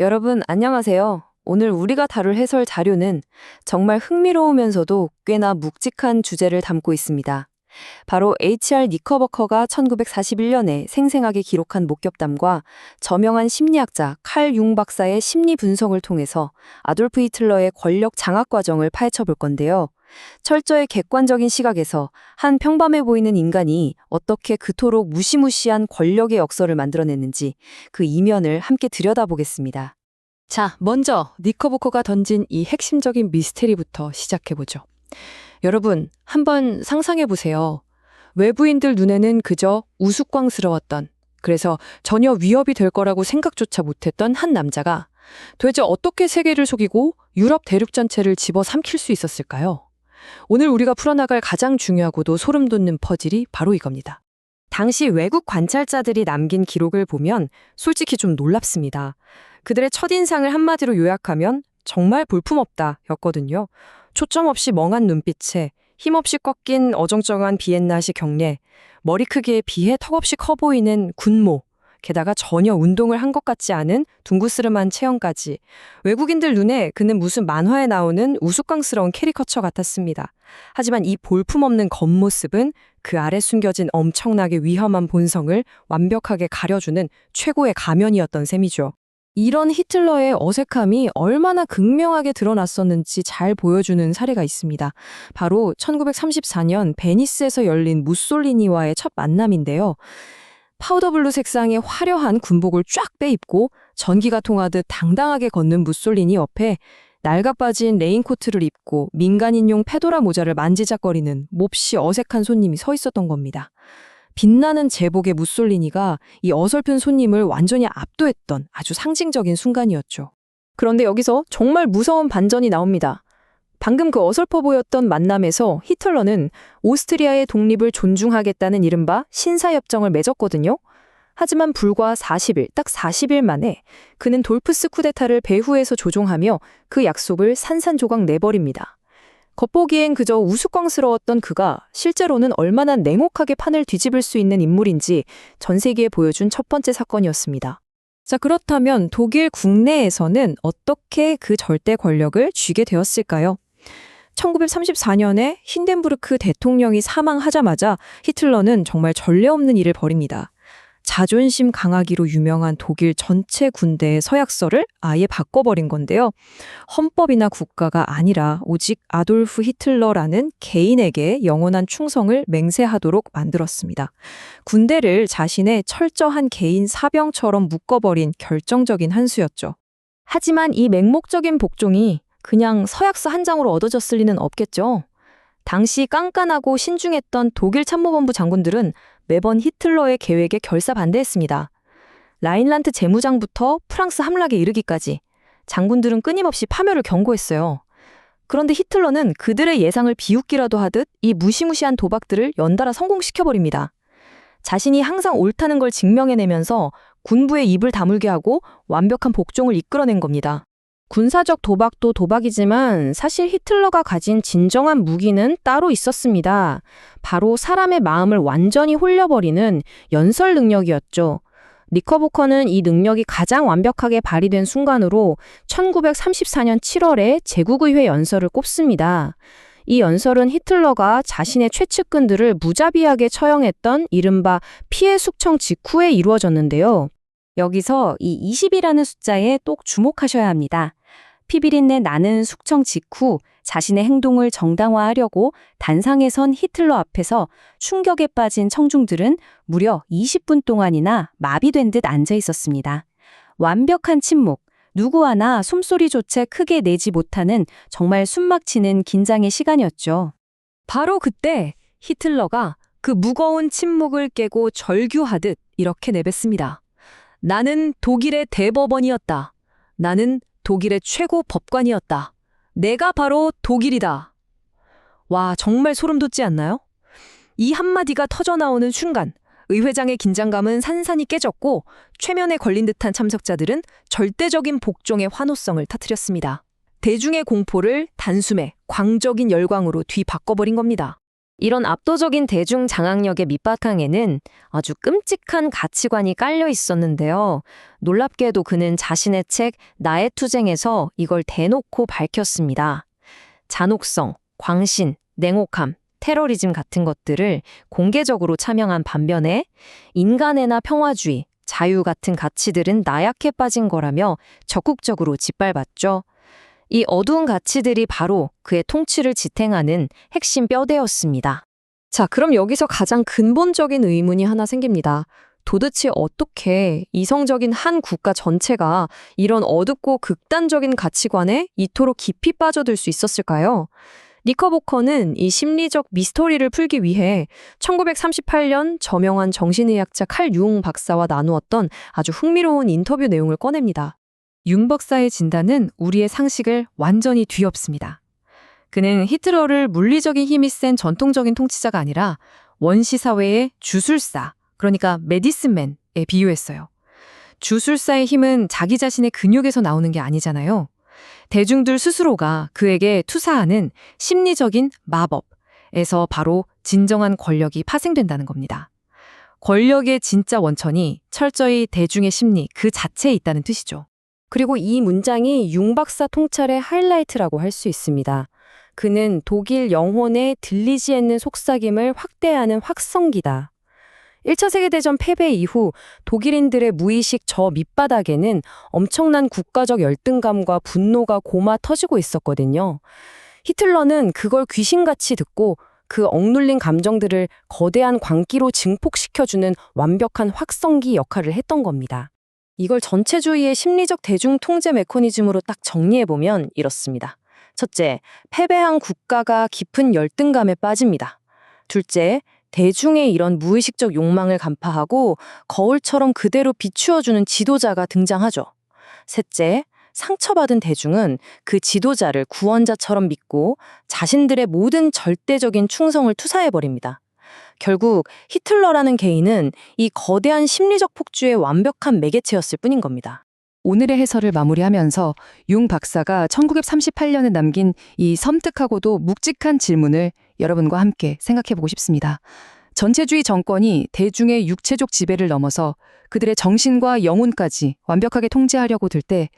여러분, 안녕하세요. 오늘 우리가 다룰 해설 자료는 정말 흥미로우면서도 꽤나 묵직한 주제를 담고 있습니다. 바로 H.R. 니커버커가 1941년에 생생하게 기록한 목격담과 저명한 심리학자 칼 융 박사의 심리 분석을 통해서 아돌프 히틀러의 권력 장악 과정을 파헤쳐 볼 건데요. 철저히 객관적인 시각에서 한 평범해 보이는 인간이 어떻게 그토록 무시무시한 권력의 역설을 만들어냈는지 그 이면을 함께 들여다보겠습니다. 자, 먼저 니커버커가 던진 이 핵심적인 미스테리부터 시작해보죠. 여러분, 한번 상상해보세요. 외부인들 눈에는 그저 우스꽝스러웠던, 그래서 전혀 위협이 될 거라고 생각조차 못했던 한 남자가 도대체 어떻게 세계를 속이고 유럽 대륙 전체를 집어삼킬 수 있었을까요? 오늘 우리가 풀어나갈 가장 중요하고도 소름 돋는 퍼즐이 바로 이겁니다. 당시 외국 관찰자들이 남긴 기록을 보면 솔직히 좀 놀랍습니다. 그들의 첫인상을 한마디로 요약하면 정말 볼품없다 였거든요. 초점 없이 멍한 눈빛에 힘없이 꺾인 어정쩡한 비엔나식 경례, 머리 크기에 비해 턱없이 커 보이는 군모, 게다가 전혀 운동을 한 것 같지 않은 둥그스름한 체형까지 외국인들 눈에 그는 무슨 만화에 나오는 우스꽝스러운 캐리커처 같았습니다. 하지만 이 볼품없는 겉모습은 그 아래 숨겨진 엄청나게 위험한 본성을 완벽하게 가려주는 최고의 가면이었던 셈이죠. 이런 히틀러의 어색함이 얼마나 극명하게 드러났었는지 잘 보여주는 사례가 있습니다. 바로 1934년 베니스에서 열린 무솔리니와의 첫 만남인데요. 파우더블루 색상의 화려한 군복을 쫙 빼입고 전기가 통하듯 당당하게 걷는 무솔리니 옆에 낡아 빠진 레인코트를 입고 민간인용 페도라 모자를 만지작거리는 몹시 어색한 손님이 서 있었던 겁니다. 빛나는 제복의 무솔리니가 이 어설픈 손님을 완전히 압도했던 아주 상징적인 순간이었죠. 그런데 여기서 정말 무서운 반전이 나옵니다. 방금 그 어설퍼 보였던 만남에서 히틀러는 오스트리아의 독립을 존중하겠다는 이른바 신사협정을 맺었거든요. 하지만 불과 40일, 딱 40일 만에 그는 돌프스 쿠데타를 배후에서 조종하며 그 약속을 산산조각 내버립니다. 겉보기엔 그저 우스꽝스러웠던 그가 실제로는 얼마나 냉혹하게 판을 뒤집을 수 있는 인물인지 전 세계에 보여준 첫 번째 사건이었습니다. 자, 그렇다면 독일 국내에서는 어떻게 그 절대 권력을 쥐게 되었을까요? 1934년에 힌덴부르크 대통령이 사망하자마자 히틀러는 정말 전례 없는 일을 벌입니다. 자존심 강하기로 유명한 독일 전체 군대의 서약서를 아예 바꿔버린 건데요. 헌법이나 국가가 아니라 오직 아돌프 히틀러라는 개인에게 영원한 충성을 맹세하도록 만들었습니다. 군대를 자신의 철저한 개인 사병처럼 묶어버린 결정적인 한 수였죠. 하지만 이 맹목적인 복종이 그냥 서약서 한 장으로 얻어졌을 리는 없겠죠. 당시 깐깐하고 신중했던 독일 참모본부 장군들은 매번 히틀러의 계획에 결사반대했습니다. 라인란트 재무장부터 프랑스 함락에 이르기까지 장군들은 끊임없이 파멸을 경고했어요. 그런데 히틀러는 그들의 예상을 비웃기라도 하듯 이 무시무시한 도박들을 연달아 성공시켜버립니다. 자신이 항상 옳다는 걸 증명해내면서 군부의 입을 다물게 하고 완벽한 복종을 이끌어낸 겁니다. 군사적 도박도 도박이지만 사실 히틀러가 가진 진정한 무기는 따로 있었습니다. 바로 사람의 마음을 완전히 홀려버리는 연설 능력이었죠. 니커버커는 이 능력이 가장 완벽하게 발휘된 순간으로 1934년 7월에 제국의회 연설을 꼽습니다. 이 연설은 히틀러가 자신의 최측근들을 무자비하게 처형했던 이른바 피해 숙청 직후에 이루어졌는데요. 여기서 이 20이라는 숫자에 똑 주목하셔야 합니다. 피비린내 나는 숙청 직후 자신의 행동을 정당화하려고 단상에 선 히틀러 앞에서 충격에 빠진 청중들은 무려 20분 동안이나 마비된 듯 앉아 있었습니다. 완벽한 침묵, 누구 하나 숨소리조차 크게 내지 못하는 정말 숨막히는 긴장의 시간이었죠. 바로 그때 히틀러가 그 무거운 침묵을 깨고 절규하듯 이렇게 내뱉습니다. 나는 독일의 대법원이었다. 나는 독일의 최고 법관이었다. 내가 바로 독일이다. 와, 정말 소름 돋지 않나요? 이 한마디가 터져나오는 순간 의회장의 긴장감은 산산이 깨졌고 최면에 걸린 듯한 참석자들은 절대적인 복종의 환호성을 터뜨렸습니다. 대중의 공포를 단숨에 광적인 열광으로 뒤바꿔버린 겁니다. 이런 압도적인 대중 장악력의 밑바탕에는 아주 끔찍한 가치관이 깔려 있었는데요. 놀랍게도 그는 자신의 책 나의 투쟁에서 이걸 대놓고 밝혔습니다. 잔혹성, 광신, 냉혹함, 테러리즘 같은 것들을 공개적으로 차명한 반면에 인간애나 평화주의, 자유 같은 가치들은 나약해 빠진 거라며 적극적으로 짓밟았죠. 이 어두운 가치들이 바로 그의 통치를 지탱하는 핵심 뼈대였습니다. 자, 그럼 여기서 가장 근본적인 의문이 하나 생깁니다. 도대체 어떻게 이성적인 한 국가 전체가 이런 어둡고 극단적인 가치관에 이토록 깊이 빠져들 수 있었을까요? 니커보커는 이 심리적 미스터리를 풀기 위해 1938년 저명한 정신의학자 칼 융 박사와 나누었던 아주 흥미로운 인터뷰 내용을 꺼냅니다. 융 박사의 진단은 우리의 상식을 완전히 뒤엎습니다. 그는 히틀러를 물리적인 힘이 센 전통적인 통치자가 아니라 원시사회의 주술사, 그러니까 메디슨맨에 비유했어요. 주술사의 힘은 자기 자신의 근육에서 나오는 게 아니잖아요. 대중들 스스로가 그에게 투사하는 심리적인 마법에서 바로 진정한 권력이 파생된다는 겁니다. 권력의 진짜 원천이 철저히 대중의 심리 그 자체에 있다는 뜻이죠. 그리고 이 문장이 융 박사 통찰의 하이라이트라고 할 수 있습니다. 그는 독일 영혼의 들리지 않는 속삭임을 확대하는 확성기다. 1차 세계대전 패배 이후 독일인들의 무의식 저 밑바닥에는 엄청난 국가적 열등감과 분노가 고마 터지고 있었거든요. 히틀러는 그걸 귀신같이 듣고 그 억눌린 감정들을 거대한 광기로 증폭시켜주는 완벽한 확성기 역할을 했던 겁니다. 이걸 전체주의의 심리적 대중 통제 메커니즘으로 딱 정리해보면 이렇습니다. 첫째, 패배한 국가가 깊은 열등감에 빠집니다. 둘째, 대중의 이런 무의식적 욕망을 간파하고 거울처럼 그대로 비추어주는 지도자가 등장하죠. 셋째, 상처받은 대중은 그 지도자를 구원자처럼 믿고 자신들의 모든 절대적인 충성을 투사해버립니다. 결국 히틀러라는 개인은 이 거대한 심리적 폭주의 완벽한 매개체였을 뿐인 겁니다. 오늘의 해설을 마무리하면서 융 박사가 1938년에 남긴 이 섬뜩하고도 묵직한 질문을 여러분과 함께 생각해보고 싶습니다. 전체주의 정권이 대중의 육체적 지배를 넘어서 그들의 정신과 영혼까지 완벽하게 통제하려고 들 때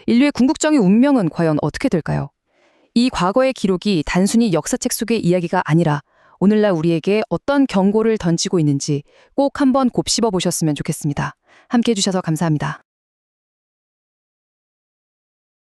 인류의 궁극적인 운명은 과연 어떻게 될까요? 이 과거의 기록이 단순히 역사책 속의 이야기가 아니라 오늘날 우리에게 어떤 경고를 던지고 있는지 꼭 한번 곱씹어 보셨으면 좋겠습니다. 함께해 주셔서 감사합니다.